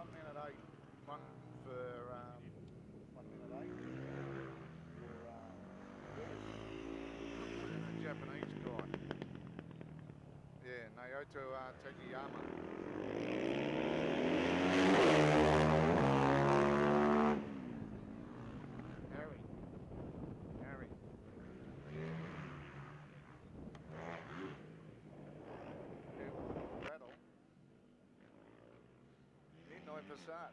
1 minute 8, one for 1 minute 8 for the Japanese guy. Yeah, Naoto Takayama. Harry. Battle. Midnight Passat.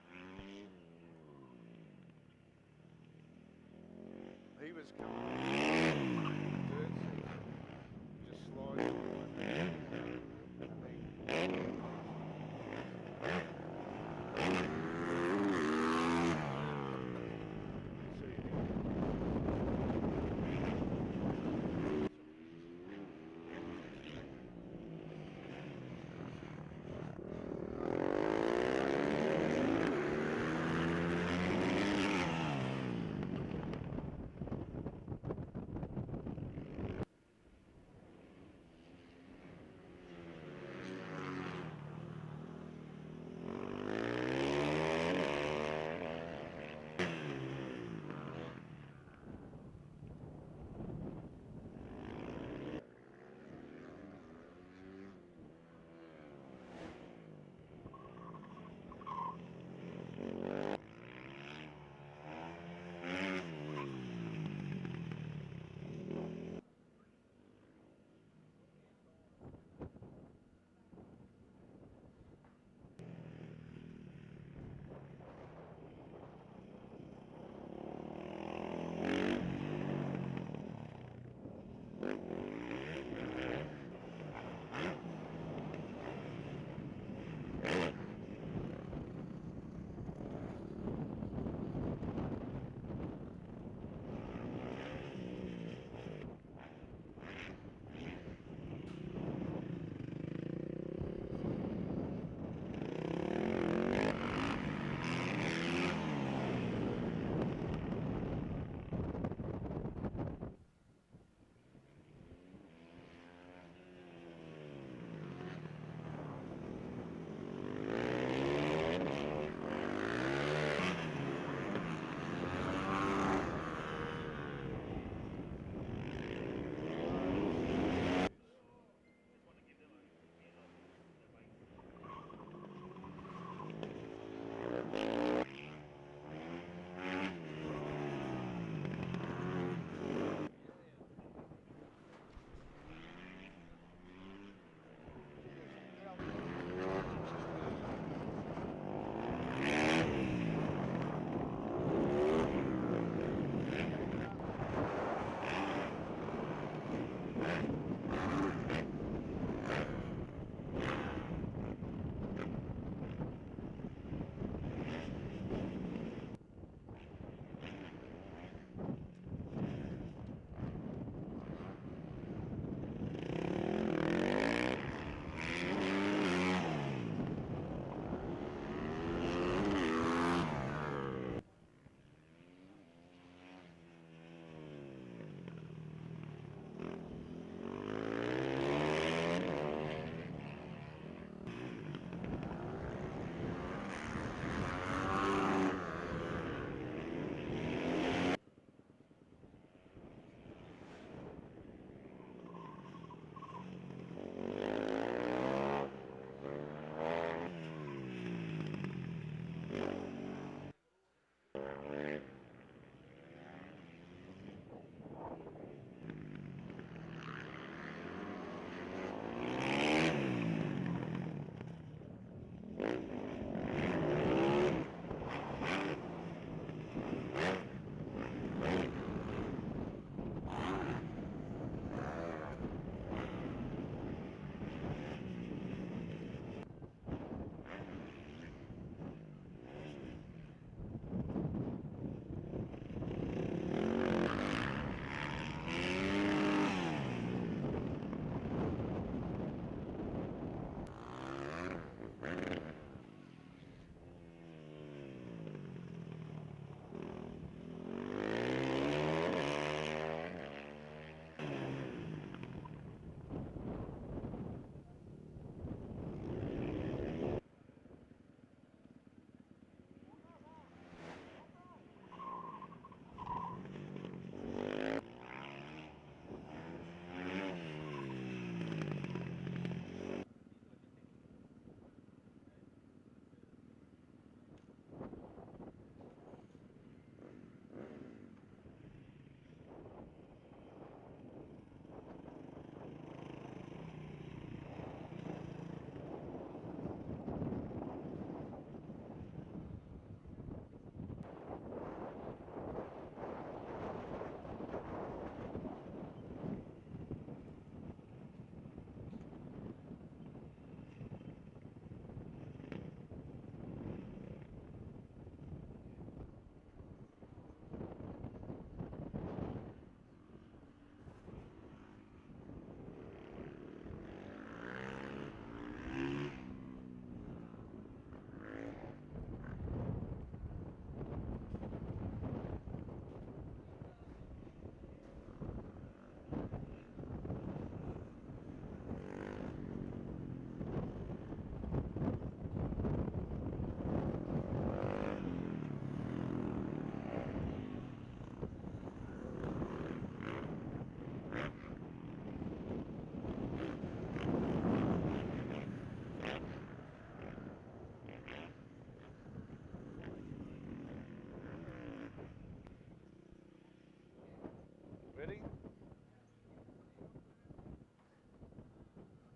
He was coming dirt section. Just slides on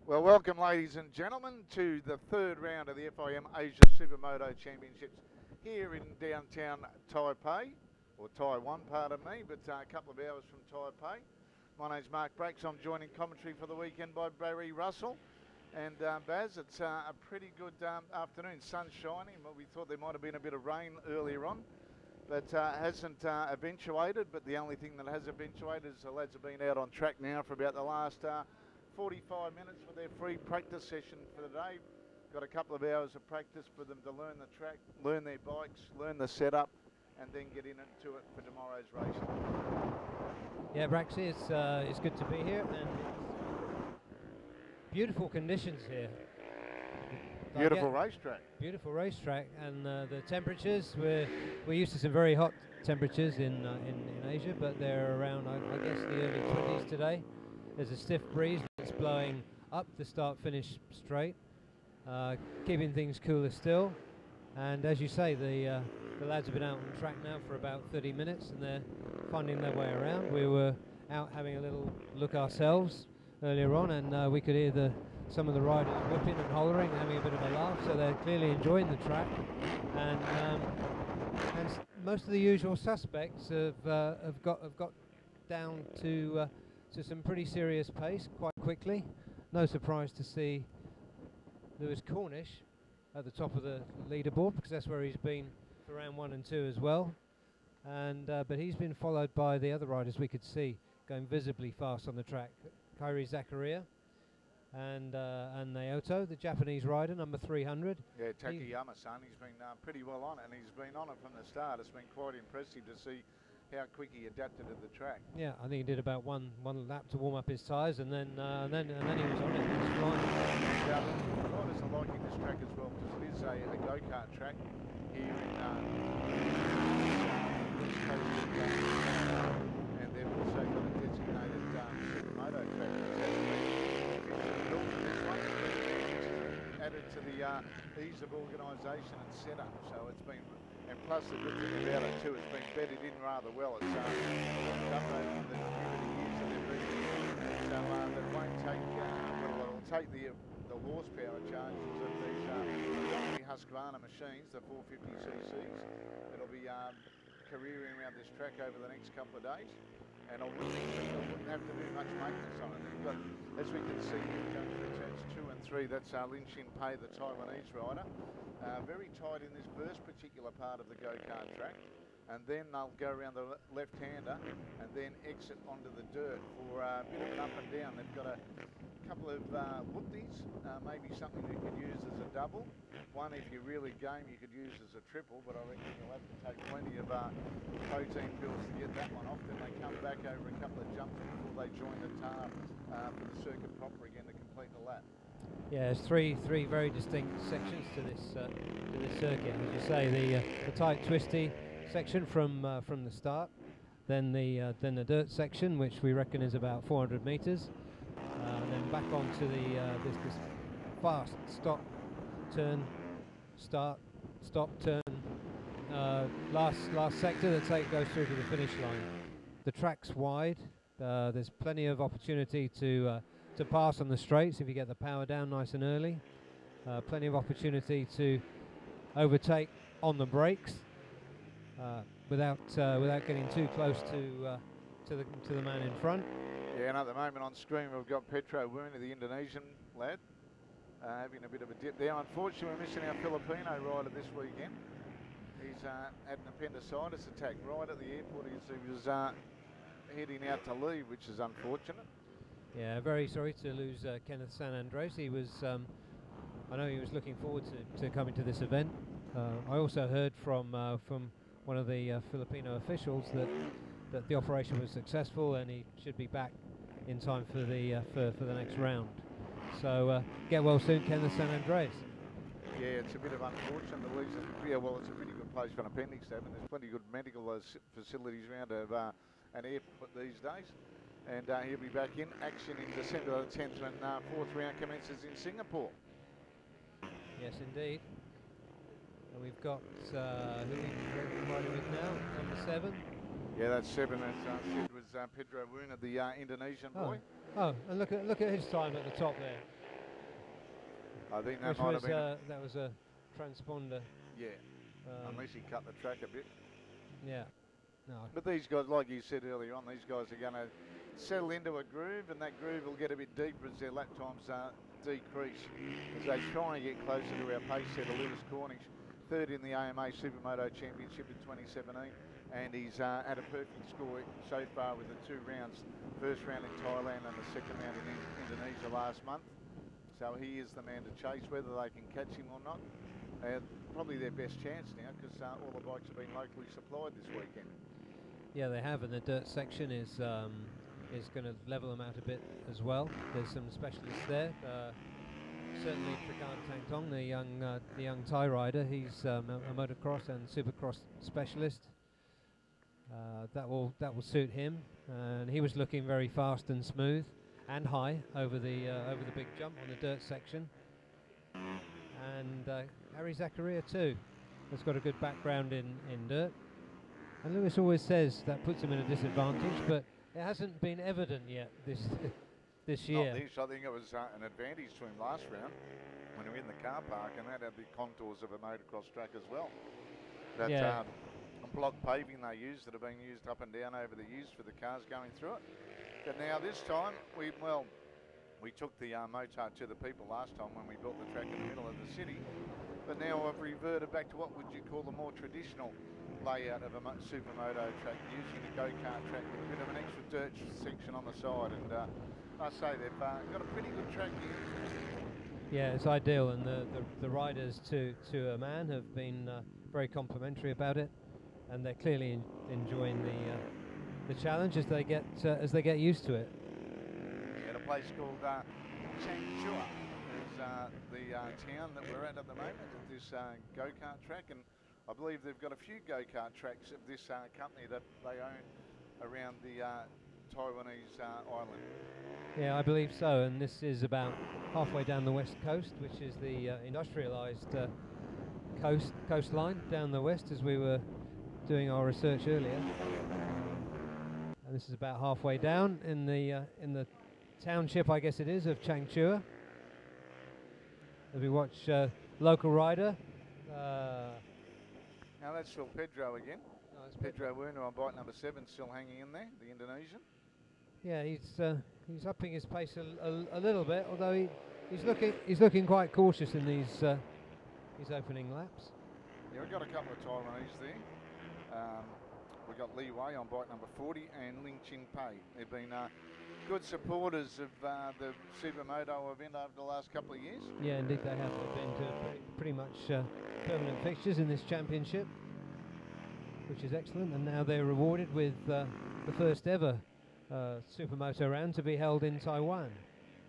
Well, welcome, ladies and gentlemen, to the third round of the FIM Asia Supermoto Championships here in downtown Taipei, or Taiwan, pardon me, but a couple of hours from Taipei. My name's Mark Brakes. I'm joining commentary for the weekend by Barry Russell. And Baz, it's a pretty good afternoon. Sun's shining, but we thought there might have been a bit of rain earlier on, but hasn't eventuated. But the only thing that has eventuated is the lads have been out on track now for about the last 45 minutes for their free practice session for the day. Got a couple of hours of practice for them to learn the track, learn their bikes, learn the setup, and then get into it for tomorrow's race. Yeah, Brax, it's good to be here, and it's beautiful conditions here. Beautiful racetrack. Beautiful racetrack, and the temperatures, we're used to some very hot temperatures in Asia, but they're around, I guess, the early 20s today. There's a stiff breeze that's blowing up the start-finish straight, keeping things cooler still. And as you say, the lads have been out on track now for about 30 minutes, and they're finding their way around. We were out having a little look ourselves earlier on, and we could hear some of the riders whooping and hollering, having a bit of a laugh. So they're clearly enjoying the track, and most of the usual suspects have got down to some pretty serious pace quite quickly. No surprise to see Lewis Cornish at the top of the leaderboard, because that's where he's been for round 1 and 2 as well. And but he's been followed by the other riders we could see going visibly fast on the track. Kairi Zakaria and Naoto, the Japanese rider, number 300. Yeah, Takayama-san, he's been pretty well on it, and he's been on it from the start. It's been quite impressive to see how quick he adapted to the track. Yeah, I think he did about one lap to warm up his tyres, and then he was on it. He was flying. The riders are liking this track as well, because it is a go-kart track here in West Coast, and they've also got a designated Supermoto track that's actually built for this one, added to the ease of organisation and setup. So it's been. And plus the good thing about it too, it's been bedded in rather well. It's done over the years that they've been here. So that won't take, it'll take the horsepower charges of these Husqvarna machines, the 450cc's. It'll be careering around this track over the next couple of days. And I wouldn't have to do much maintenance on it. You've got, as we can see, going through turns 2 and 3, that's Lin Shin-pei, the Taiwanese rider. Very tight in this first particular part of the go-kart track, and then they'll go around the left-hander and then exit onto the dirt for a bit of an up and down. They've got a couple of whoopties, maybe something you could use as a double. One, if you're really game, you could use as a triple, but I reckon you'll have to take plenty of protein pills to get that one off. Then they come back over a couple of jumps before they join the tar for the circuit proper again to complete the lap. Yeah, there's three very distinct sections to this circuit. As you say, the tight, twisty section from the start, then the dirt section, which we reckon is about 400 meters, and then back onto this fast stop, turn, start, stop, turn, last sector that goes through to the finish line. The track's wide. There's plenty of opportunity to pass on the straights if you get the power down nice and early. Plenty of opportunity to overtake on the brakes without getting too close to the man in front. Yeah, and at the moment on screen we've got Petro Wuna, the Indonesian lad, having a bit of a dip there. Unfortunately, we're missing our Filipino rider this weekend. He's had an appendicitis attack right at the airport. He was heading out to leave, which is unfortunate. Yeah, very sorry to lose Kenneth San Andres. He was, I know he was looking forward to coming to this event. I also heard from one of the Filipino officials that the operation was successful and he should be back in time for the next round. So get well soon, Kenneth San Andres. Yeah, it's a bit of unfortunate. Yeah, well, it's a pretty good place for an appendix to have, and there's plenty of good medical facilities around an airport these days. And he'll be back in action in December the 10th when 4th round commences in Singapore. Yes, indeed. And we've got who are we riding with now? Number 7. Yeah, that's 7. That said was Pedro Wuna, the Indonesian boy. Oh, and look at his time at the top there. I think that Which might was have been. that was a transponder. Yeah, unless he cut the track a bit. Yeah. No. But these guys, like you said earlier on, these guys are going to settle into a groove, and that groove will get a bit deeper as their lap times decrease, as they try and get closer to our pace setter, Lewis Cornish, third in the AMA Supermoto Championship in 2017, and he's had a perfect score so far with the 2 rounds, first round in Thailand and the second round in Indonesia last month. So he is the man to chase. Whether they can catch him or not, probably their best chance now, because all the bikes have been locally supplied this weekend. Yeah, they have, and the dirt section is going to level them out a bit as well. There's some specialists there. Certainly, Trikan Tangtong, the young Thai rider, he's a motocross and supercross specialist. That will suit him, and he was looking very fast and smooth and high over the big jump on the dirt section. And Harry Zakaria too has got a good background in dirt. And Lewis always says that puts him in a disadvantage, but it hasn't been evident yet this year. Not this. I think it was an advantage to him last round when we were in the car park, and that had the contours of a motocross track as well. That block paving they used that have been used up and down over the years for the cars going through it. But now this time, we took the motard to the people last time when we built the track in the middle of the city. But now I've reverted back to what would you call the more traditional layout of a supermoto track, using a go-kart track with a bit of an extra dirt section on the side, and I say they've got a pretty good track here. Yeah, it's ideal, and the riders to a man have been very complimentary about it, and they're clearly enjoying the challenge as they get used to it. At a place called CHANGHUA is the town that we're at the moment at this go-kart track, and I believe they've got a few go-kart tracks of this company that they own around the Taiwanese island. Yeah, I believe so, and this is about halfway down the west coast, which is the industrialised coastline down the west, as we were doing our research earlier. And this is about halfway down in the township, I guess it is, of CHANGHUA. As we watch local rider. Now that's still Pedro again. No, it's Pedro Werner on bike number 7, still hanging in there, the Indonesian. Yeah, he's upping his pace a little bit, although he's looking quite cautious in these opening laps. Yeah, we've got a couple of Taiwanese there. We've got Li Wei on bike number 40 and Ling Chin Pei. They've been good supporters of the Supermoto event over the last couple of years. Yeah, indeed they have. They've been to pretty much permanent fixtures in this championship, which is excellent, and now they're rewarded with the first ever Supermoto round to be held in Taiwan.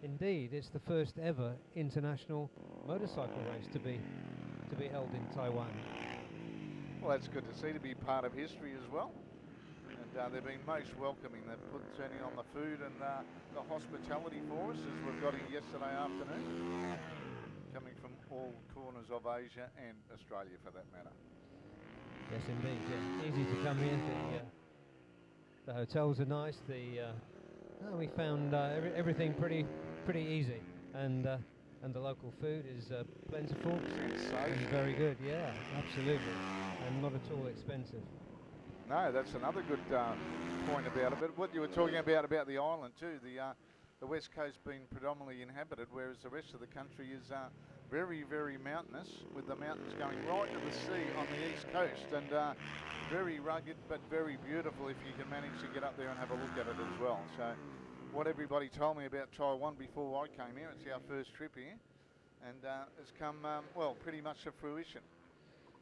Indeed, it's the first ever international motorcycle race to be held in Taiwan. Well, that's good to see, to be part of history as well. And they've been most welcoming. They've turning on the food and the hospitality for us, as we've got here yesterday afternoon, coming from all corners of Asia and Australia for that matter. Yes, indeed. Yeah. Easy to come here. The hotels are nice. We found everything pretty easy, and the local food is plentiful and very good. Yeah, absolutely, and not at all expensive. No, that's another good point about it. But what you were talking about the island too, the west coast being predominantly inhabited, whereas the rest of the country is very, very mountainous, with the mountains going right to the sea on the east coast, and very rugged but very beautiful if you can manage to get up there and have a look at it as well. So what everybody told me about Taiwan before I came here, it's our first trip here, and it's come, well, pretty much to fruition.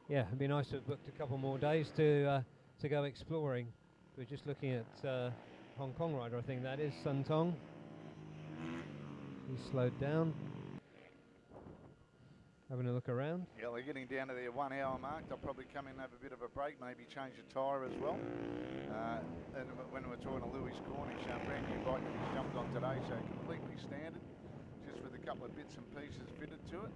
Yeah, it'd be nice to have booked a couple more days to go exploring. We're just looking at Hong Kong rider, I think that is, Sun Tong. He's slowed down. Having a look around. Yeah, they're getting down to their 1 hour mark. They'll probably come in and have a bit of a break, maybe change a tyre as well. And when we're talking to Louis Cornish, brand new bike that he's jumped on today, so completely standard, just with a couple of bits and pieces fitted to it.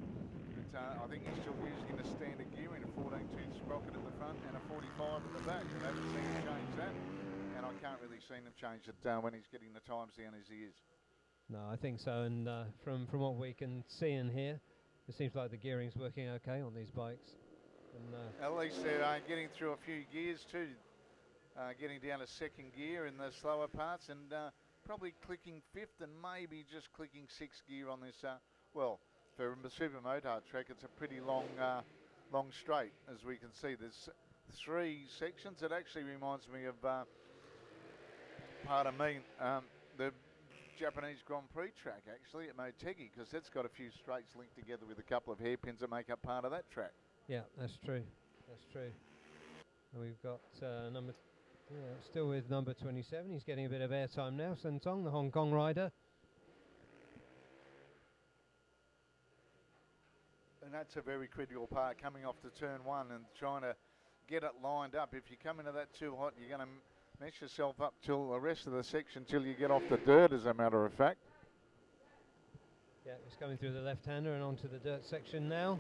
But I think he's still using the standard gearing, a 14-tooth sprocket at the front and a 45 at the back. I haven't seen him change that, and I can't really see him change it when he's getting the times down as he is. No, I think so, and from what we can see and hear, it seems like the gearing's working okay on these bikes. And, at least they're getting through a few gears too, getting down to second gear in the slower parts, and probably clicking fifth and maybe just clicking sixth gear on this. Well, for a Supermoto track, it's a pretty long straight, as we can see. There's 3 sections. It actually reminds me of, pardon me, the Japanese Grand Prix track actually at Motegi, because it's got a few straights linked together with a couple of hairpins that make up part of that track. yeah, that's true. That's true. And we've got still with number 27. He's getting a bit of airtime now. Sun Tong, the Hong Kong rider. And that's a very critical part, coming off the turn 1 and trying to get it lined up. If you come into that too hot, you're going to mess yourself up till the rest of the section, till you get off the dirt, as a matter of fact. Yeah, he's coming through the left-hander and onto the dirt section now.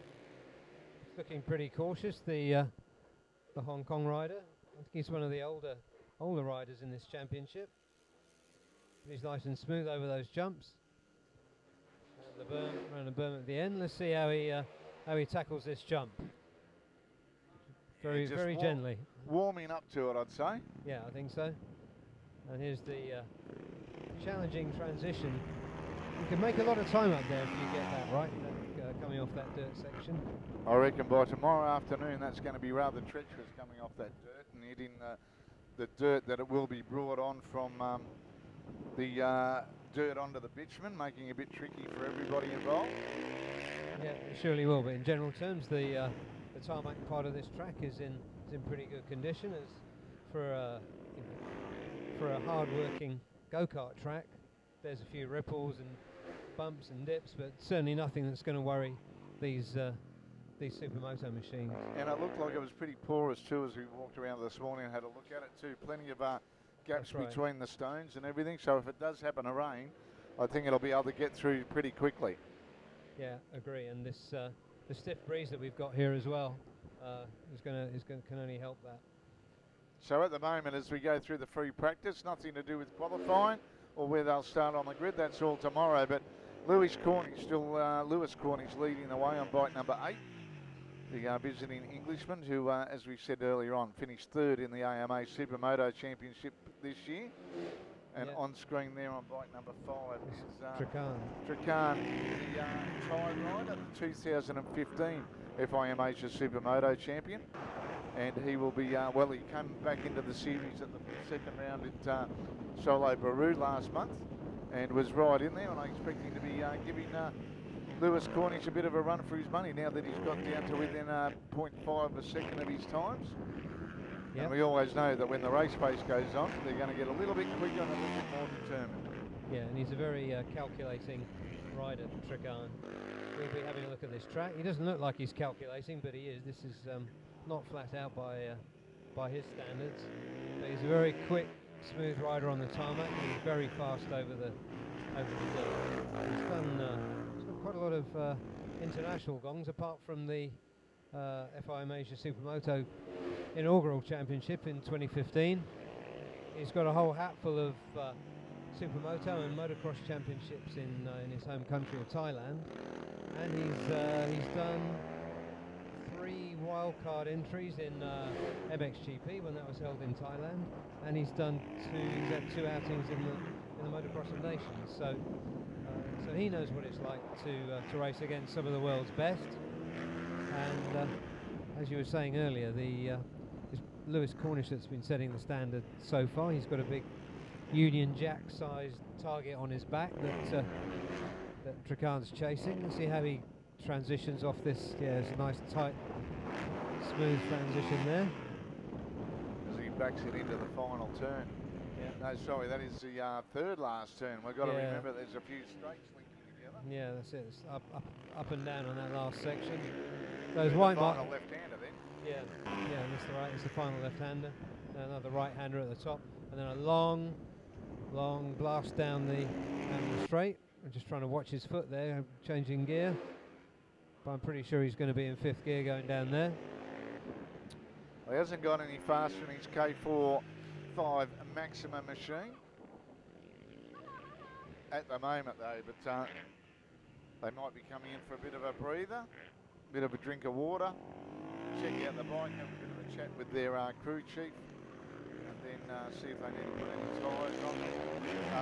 He's looking pretty cautious, the Hong Kong rider. I think he's one of the older riders in this championship. He's nice and smooth over those jumps. And the berm, around the berm at the end. Let's see how he tackles this jump. Very gently. Warming up to it, I'd say. Yeah, I think so. And here's the challenging transition. You can make a lot of time up there if you get that right, coming off that dirt section. I reckon by tomorrow afternoon that's going to be rather treacherous, coming off that dirt and hitting the dirt that it will be brought on from the dirt onto the bitumen, making it a bit tricky for everybody involved. Yeah, it surely will, but in general terms the tarmac part of this track is in pretty good condition. As for a hard-working go-kart track, there's a few ripples and bumps and dips, but certainly nothing that's going to worry these Supermoto machines. And it looked like it was pretty porous too as we walked around this morning and had a look at it too. Plenty of gaps between the stones and everything, so if it does happen to rain, I think it'll be able to get through pretty quickly. Yeah, agree. And this the stiff breeze that we've got here as well can only help that. So at the moment, as we go through the free practice, nothing to do with qualifying or where they'll start on the grid. That's all tomorrow. But Lewis Corning's leading the way on bike number 8. The visiting Englishman, who, as we said earlier on, finished 3rd in the AMA Supermoto Championship this year. And on screen there on bike number 5 is Trakan, the Thai rider, the 2015 FIM Asia Supermoto champion. And he will be, he came back into the series at the second round at Solo Baru last month and was right in there, and I expect him to be giving Lewis Cornish a bit of a run for his money now that he's got down to within 0.5 of a second of his times. Yep. And we always know that when the race pace goes on, they're going to get a little bit quicker and a little bit more determined. Yeah, and he's a very calculating rider, Trakan. We'll be having a look at this track. He doesn't look like he's calculating, but he is. This is not flat out by his standards. But he's a very quick, smooth rider on the tarmac. He's very fast over the dirt. He's got quite a lot of international gongs, apart from the FIM Asia Supermoto inaugural championship in 2015. He's got a whole hatful of Supermoto and motocross championships in his home country of Thailand, and he's done 3 wildcard entries in MXGP when that was held in Thailand, and he's had 2 outings in the Motocross of Nations. So he knows what it's like to race against some of the world's best. And as you were saying earlier, it's Lewis Cornish that's been setting the standard so far. He's got a big Union Jack-sized target on his back that Trakan's chasing. Let's see how he transitions off this. Yeah, it's a nice, tight, smooth transition there. As he backs it into the final turn. Yeah. No, sorry, that is the 3rd last turn. We've got to remember there's a few straights linking together. Yeah, that's it. It's up and down on that last section. Those white marks. Final left-hander then. Yeah, that's the right. It's the final left-hander. Another right-hander at the top, and then a long blast down the straight. I'm just trying to watch his foot there, changing gear. But I'm pretty sure he's going to be in 5th gear going down there. Well, he hasn't got any faster in his K4-5 Maxima machine at the moment, though. But They might be coming in for a bit of a breather, bit of a drink of water, check out the bike, have a bit of a chat with their crew chief, and then see if they need to put any tyres on.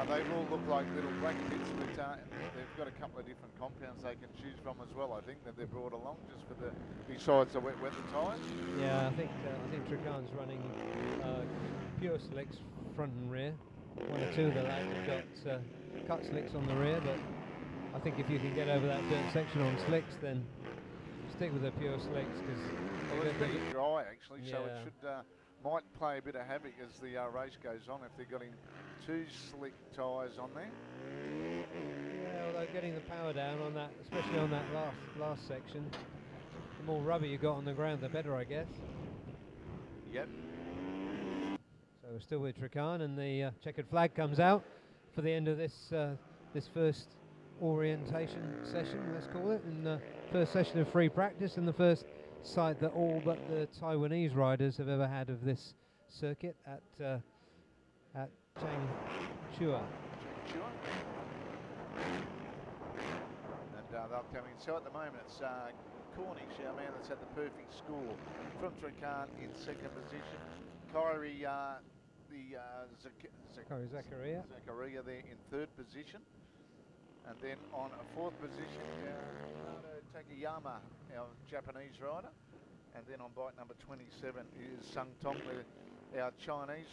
They all look like little black bits, but they've got a couple of different compounds they can choose from as well, I think, that they've brought along just for the, besides the wet weather tyres. Yeah, I think Trican's running pure slicks front and rear. One or two of the lads have got cut slicks on the rear, but I think if you can get over that dirt section on slicks, then stick with the pure slicks, because it's pretty dry actually, yeah. so it should might play a bit of havoc as the race goes on if they're getting too slick tyres on there. Yeah, although getting the power down on that, especially on that last section, the more rubber you got on the ground, the better, I guess. Yep. So we're still with Trican, and the checkered flag comes out for the end of this this first orientation session, let's call it, and the first session of free practice, and the first sight that all but the Taiwanese riders have ever had of this circuit at CHANGHUA. And they'll come in. So at the moment it's Cornish, our man that's had the perfect score from Trican in second position. Kyrie, Zakaria there in third position. And then on a fourth position, Takayama, our Japanese rider. And then on bike number 27 is Sung Tong, our Chinese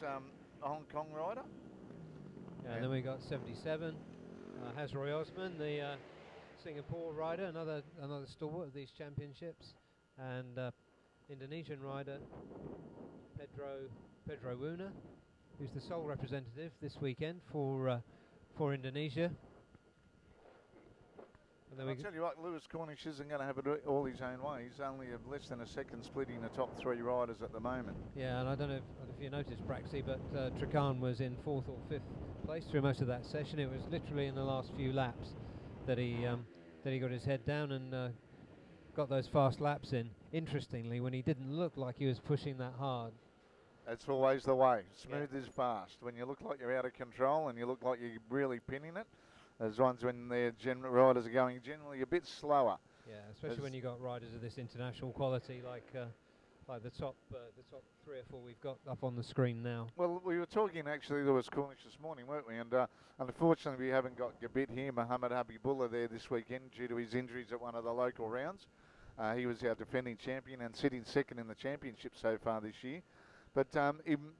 Hong Kong rider. Yeah, and then we got 77, Hazroy Osman, the Singapore rider, another stalwart of these championships, and Indonesian rider Pedro Wuna, who's the sole representative this weekend for Indonesia. And I'll tell you what, Lewis Cornish isn't going to have it all his own way. He's only less than a second splitting the top three riders at the moment. Yeah, and I don't know if you noticed, Braxy, but Trican was in fourth or fifth place through most of that session. It was literally in the last few laps that he got his head down and got those fast laps in. Interestingly, when he didn't look like he was pushing that hard. That's always the way. Smooth is fast. When you look like you're out of control and you look like you're really pinning it, there's ones when their riders are going generally a bit slower. Yeah, especially when you got riders of this international quality like the top 3 or 4 we've got up on the screen now. Well, we were talking actually, Lewis Cornish this morning, weren't we? And unfortunately, we haven't got Gabit here, Muhammad Habibullah there this weekend due to his injuries at one of the local rounds. He was our defending champion and sitting second in the championship so far this year. But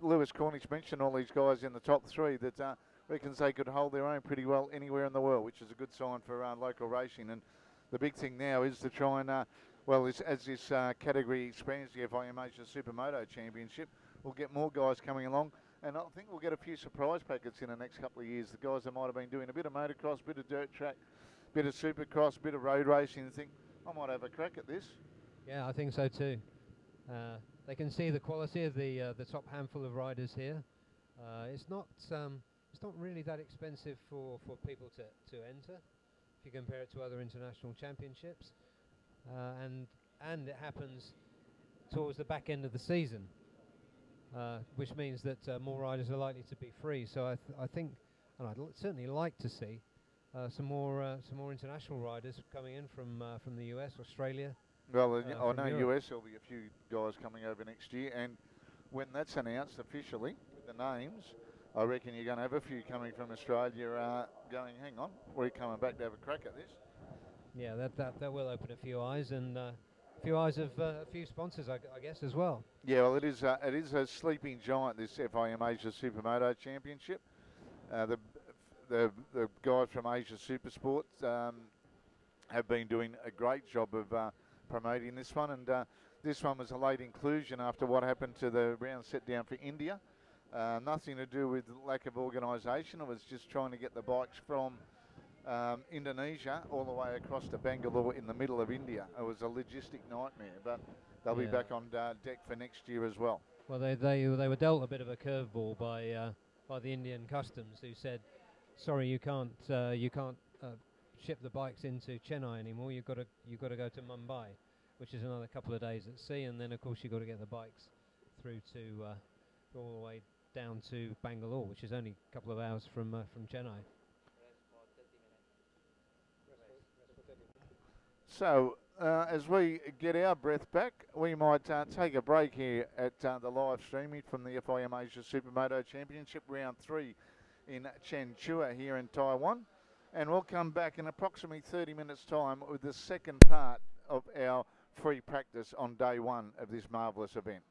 Lewis Cornish mentioned all these guys in the top 3 that reckons they could hold their own pretty well anywhere in the world, which is a good sign for local racing. And the big thing now is to try and, as this category expands, the FIM Asia Supermoto Championship, we'll get more guys coming along. And I think we'll get a few surprise packets in the next couple of years. The guys that might have been doing a bit of motocross, a bit of dirt track, a bit of supercross, a bit of road racing, and think, I might have a crack at this. Yeah, I think so too. They can see the quality of the top handful of riders here. It's not really that expensive for people to enter if you compare it to other international championships, and it happens towards the back end of the season, which means that more riders are likely to be free. So I think, and I'd certainly like to see some more international riders coming in from the US, Australia. Well, I know Europe. US there'll be a few guys coming over next year, and when that's announced officially with the names, I reckon you're going to have a few coming from Australia going, hang on, we're coming back to have a crack at this. Yeah, that will open a few eyes, and a few eyes of a few sponsors, I guess, as well. Yeah, well, it is a sleeping giant, this FIM Asia Supermoto Championship. The guys from Asia Supersport have been doing a great job of promoting this one, and this one was a late inclusion after what happened to the round set down for India. Nothing to do with lack of organisation. It was just trying to get the bikes from Indonesia all the way across to Bangalore in the middle of India. It was a logistic nightmare, but they'll be back on deck for next year as well. Well, they were dealt a bit of a curveball by the Indian Customs, who said, sorry, you can't ship the bikes into Chennai anymore. You've got to go to Mumbai, which is another couple of days at sea, and then of course you've got to get the bikes through to all the way down to Bangalore, which is only a couple of hours from Chennai. So, as we get our breath back, we might take a break here at the live streaming from the FIM Asia Supermoto Championship Round 3 in CHANGHUA here in Taiwan. And we'll come back in approximately 30 minutes' time with the second part of our free practice on day one of this marvellous event.